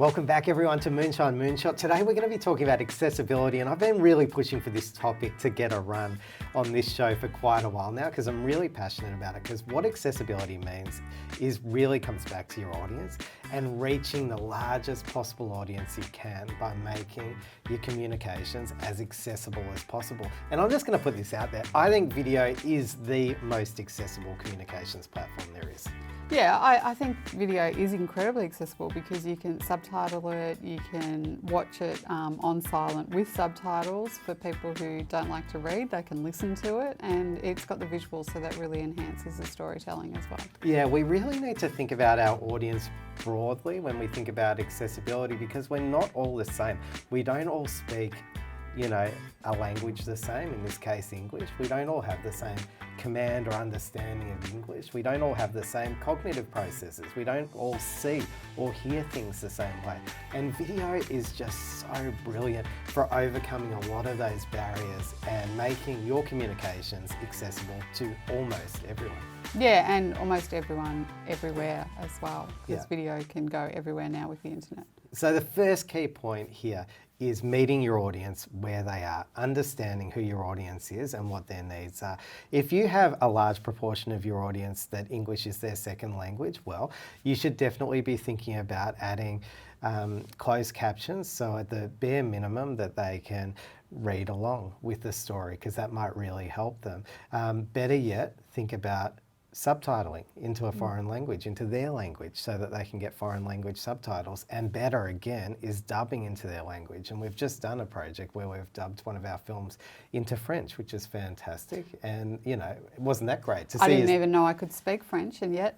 Welcome back everyone to Moonshine Moonshot. Today we're going to be talking about accessibility, and I've been really pushing for this topic to get a run on this show for quite a while now because I'm really passionate about it, because what accessibility means is really comes back to your audience and reaching the largest possible audience you can by making your communications as accessible as possible. And I'm just going to put this out there. I think video is the most accessible communications platform there is. Yeah, I think video is incredibly accessible because you can subtitle it, you can watch it on silent with subtitles for people who don't like to read. They can listen to it, and it's got the visuals, so that really enhances the storytelling as well. Yeah, we really need to think about our audience broadly when we think about accessibility, because we're not all the same. We don't all speak, a language the same, in this case English. We don't all have the same command or understanding of English. We don't all have the same cognitive processes. We don't all see or hear things the same way. And video is just so brilliant for overcoming a lot of those barriers and making your communications accessible to almost everyone. Yeah, and almost everyone, everywhere as well, because video can go everywhere now with the internet. So the first key point here is meeting your audience where they are, understanding who your audience is and what their needs are. If you have a large proportion of your audience that English is their second language, well, you should definitely be thinking about adding closed captions, so at the bare minimum that they can read along with the story, because that might really help them. Better yet, think about subtitling into a foreign language, into their language, so that they can get foreign language subtitles. And better again is dubbing into their language. And we've just done a project where we've dubbed one of our films into French, which is fantastic. And wasn't that great to see? I didn't even know I could speak French, and yet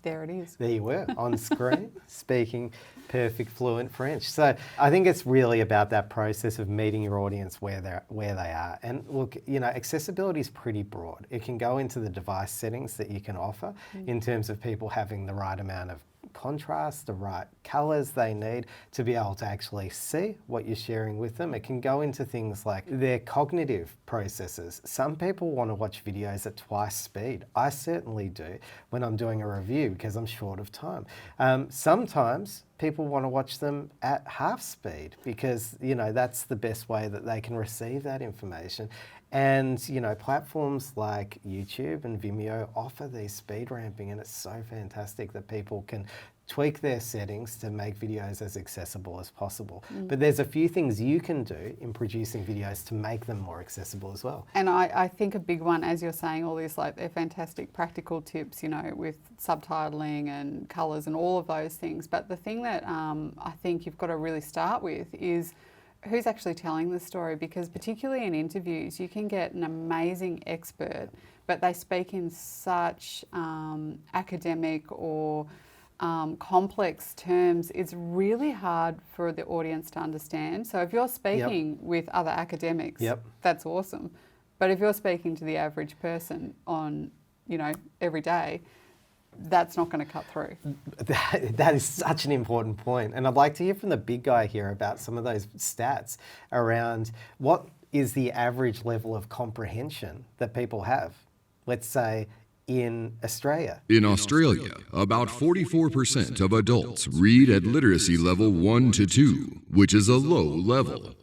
there it is. There you were, on screen, speaking perfect fluent French. So I think it's really about that process of meeting your audience where they are. And look, accessibility is pretty broad. It can go into the device settings that you can offer in terms of people having the right amount of contrast, the right colours they need to be able to actually see what you're sharing with them. It can go into things like their cognitive processes. Some people want to watch videos at twice speed. I certainly do when I'm doing a review because I'm short of time. Sometimes people want to watch them at half speed because, that's the best way that they can receive that information. And, platforms like YouTube and Vimeo offer these speed ramping, and it's so fantastic that people can tweak their settings to make videos as accessible as possible. But there's a few things you can do in producing videos to make them more accessible as well. And I think a big one, as you're saying, all these they're fantastic practical tips, with subtitling and colours and all of those things. But the thing that I think you've got to really start with is who's actually telling the story, because particularly in interviews, you can get an amazing expert, but they speak in such academic or complex terms. It's really hard for the audience to understand. So if you're speaking with other academics, that's awesome. But if you're speaking to the average person on, every day, that's not going to cut through. That is such an important point. And I'd like to hear from the big guy here about some of those stats around what is the average level of comprehension that people have, let's say, in Australia. In Australia, about 44% of adults read at literacy level 1 to 2, which is a low level.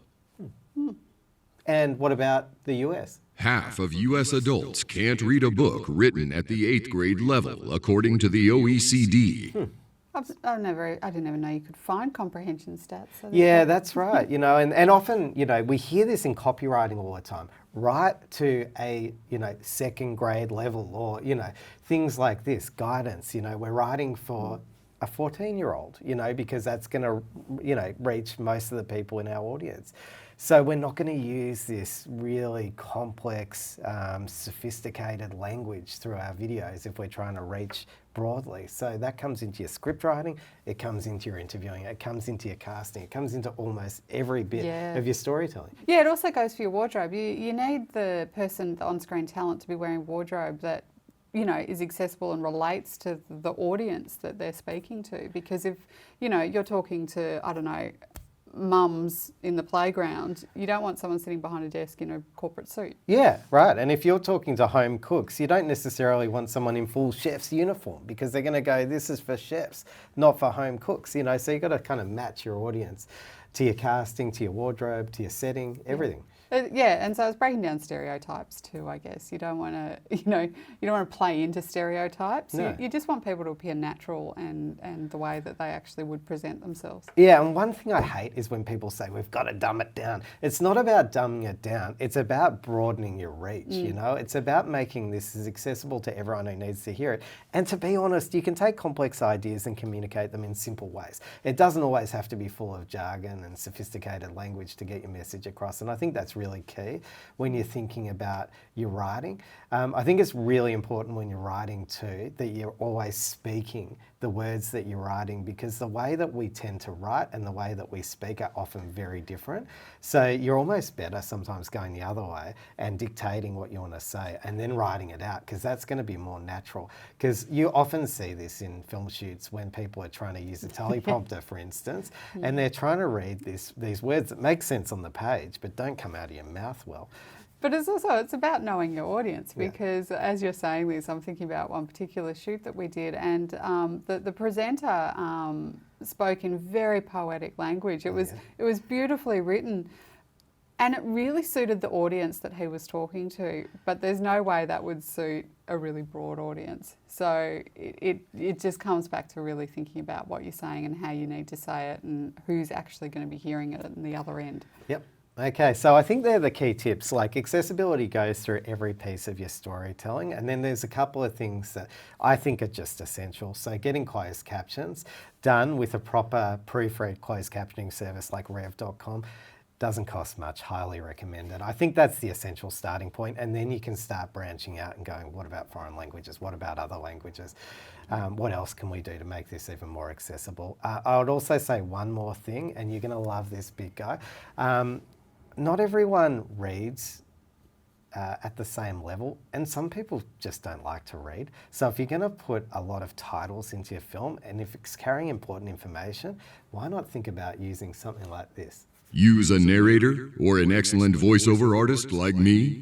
And what about the US? Half of U.S. adults can't read a book written at the 8th grade level, according to the OECD. I didn't even know you could find comprehension stats. So that's right. And often, we hear this in copywriting all the time. Write to a, second grade level, or, things like this, guidance. We're writing for a 14-year-old, because that's going to, reach most of the people in our audience. So we're not going to use this really complex, sophisticated language through our videos if we're trying to reach broadly. So that comes into your script writing, it comes into your interviewing, it comes into your casting, it comes into almost every bit of your storytelling. Yeah, it also goes for your wardrobe. You need the on-screen talent to be wearing wardrobe that is accessible and relates to the audience that they're speaking to. Because if, you're talking to, mums in the playground, you don't want someone sitting behind a desk in a corporate suit. Yeah, right. And if you're talking to home cooks, you don't necessarily want someone in full chef's uniform because they're going to go, this is for chefs, not for home cooks, you know. So you've got to kind of match your audience to your casting, to your wardrobe, to your setting, everything. Yeah, and so it's breaking down stereotypes too, I guess. You don't want to, you don't want to play into stereotypes. No. You just want people to appear natural and the way that they actually would present themselves. Yeah, and one thing I hate is when people say we've got to dumb it down. It's not about dumbing it down. It's about broadening your reach, you know? It's about making this as accessible to everyone who needs to hear it. And to be honest, you can take complex ideas and communicate them in simple ways. It doesn't always have to be full of jargon and sophisticated language to get your message across. And I think that's really key when you're thinking about your writing. I think it's really important when you're writing too that you're always speaking the words that you're writing, because the way that we tend to write and the way that we speak are often very different. So you're almost better sometimes going the other way and dictating what you want to say and then writing it out, because that's going to be more natural. Because you often see this in film shoots when people are trying to use a teleprompter, for instance, and they're trying to read these words that make sense on the page but don't come out of your mouth well. But it's about knowing your audience, because as you're saying this, I'm thinking about one particular shoot that we did, and the presenter spoke in very poetic language. It was beautifully written, and it really suited the audience that he was talking to. But there's no way that would suit a really broad audience. So it just comes back to really thinking about what you're saying and how you need to say it, and who's actually going to be hearing it at the other end. Yep. Okay, so I think they're the key tips. Like, accessibility goes through every piece of your storytelling, and then there's a couple of things that I think are just essential. So getting closed captions done with a proper proofread closed captioning service like rev.com doesn't cost much, highly recommended. I think that's the essential starting point, and then you can start branching out and going, what about foreign languages? What about other languages? What else can we do to make this even more accessible? I would also say one more thing, and you're going to love this, big guy. Not everyone reads at the same level, and some people just don't like to read. So if you're going to put a lot of titles into your film, and if it's carrying important information, why not think about using something like this? Use a narrator or an excellent voiceover artist like me.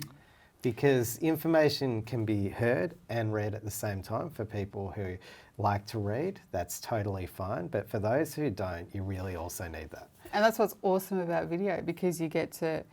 Because information can be heard and read at the same time. For people who like to read, that's totally fine. But for those who don't, you really also need that. And that's what's awesome about video, because you get to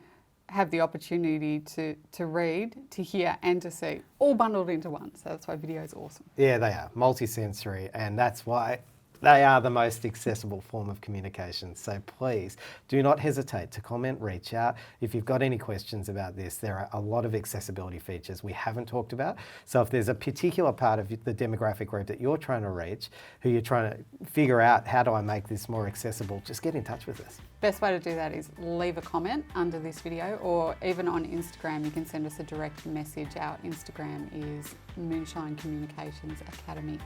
have the opportunity to read, to hear and to see, all bundled into one. So that's why video is awesome. Yeah, they are multisensory, and that's why they are the most accessible form of communication. So please do not hesitate to comment, reach out. If you've got any questions about this, there are a lot of accessibility features we haven't talked about. So if there's a particular part of the demographic group that you're trying to reach, who you're trying to figure out, how do I make this more accessible, just get in touch with us. Best way to do that is leave a comment under this video, or even on Instagram, you can send us a direct message. Our Instagram is Moonshine Communications Academy.